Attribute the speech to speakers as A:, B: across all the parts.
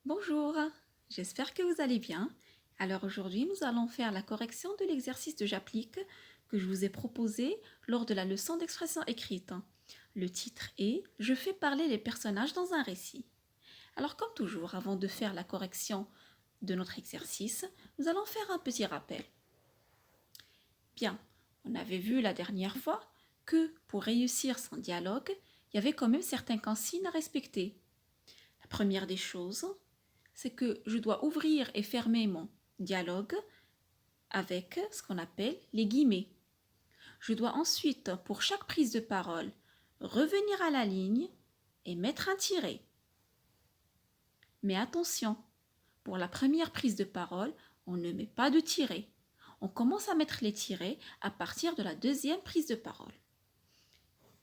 A: Bonjour, j'espère que vous allez bien. Alors aujourd'hui, nous allons faire la correction de l'exercice de j'applique que je vous ai proposé lors de la leçon d'expression écrite. Le titre est Je fais parler les personnages dans un récit. Alors comme toujours, avant de faire la correction de notre exercice, nous allons faire un petit rappel. Bien, on avait vu la dernière fois que pour réussir son dialogue, il y avait quand même certaines consignes à respecter. La première des choses, c'est que je dois ouvrir et fermer mon dialogue avec ce qu'on appelle les guillemets. Je dois ensuite, pour chaque prise de parole, revenir à la ligne et mettre un tiret. Mais attention, pour la première prise de parole, on ne met pas de tiret. On commence à mettre les tirets à partir de la deuxième prise de parole.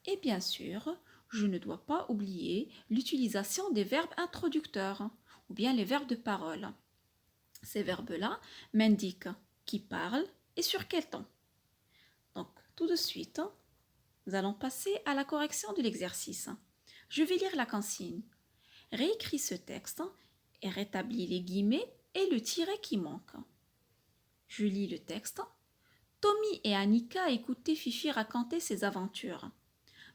A: Et bien sûr, je ne dois pas oublier l'utilisation des verbes introducteurs ou bien les verbes de parole. Ces verbes-là m'indiquent qui parle et sur quel temps. Donc, tout de suite, nous allons passer à la correction de l'exercice. Je vais lire la consigne. Réécris ce texte et rétablis les guillemets et le tiret qui manque. Je lis le texte. Tommy et Annika écoutaient Fifi raconter ses aventures.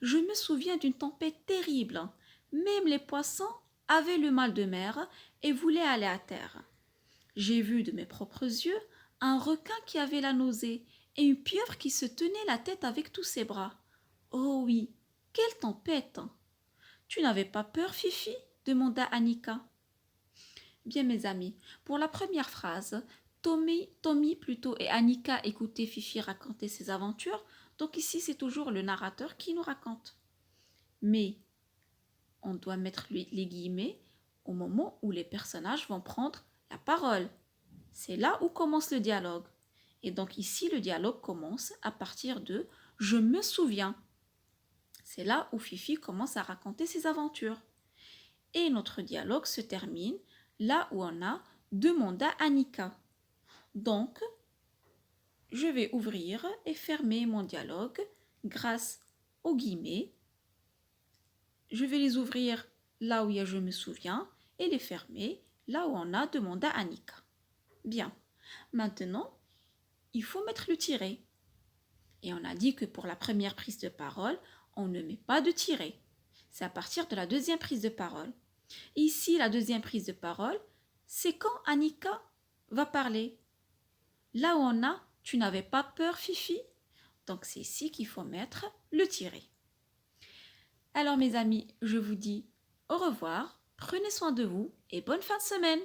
A: Je me souviens d'une tempête terrible. Même les poissons avaient le mal de mer et voulaient aller à terre. J'ai vu de mes propres yeux un requin qui avait la nausée et une pieuvre qui se tenait la tête avec tous ses bras. Oh oui, quelle tempête! Tu n'avais pas peur, Fifi? Demanda Annika. Bien, mes amis, pour la première phrase, Tommy plutôt et Annika écoutaient Fifi raconter ses aventures, donc ici c'est toujours le narrateur qui nous raconte. Mais on doit mettre les guillemets au moment où les personnages vont prendre la parole. C'est là où commence le dialogue. Et donc ici, le dialogue commence à partir de « je me souviens ». C'est là où Fifi commence à raconter ses aventures. Et notre dialogue se termine là où on a « demanda Annika ». Donc, je vais ouvrir et fermer mon dialogue grâce aux guillemets. Je vais les ouvrir là où il y a « je me souviens » et les fermer là où on a « demanda Annika ». Bien. Maintenant, il faut mettre le tiret. Et on a dit que pour la première prise de parole, on ne met pas de tiret. C'est à partir de la deuxième prise de parole. Ici, la deuxième prise de parole, c'est quand Annika va parler. Là où on a « tu n'avais pas peur, Fifi ?» Donc c'est ici qu'il faut mettre le tiret. Alors mes amis, je vous dis au revoir, prenez soin de vous et bonne fin de semaine.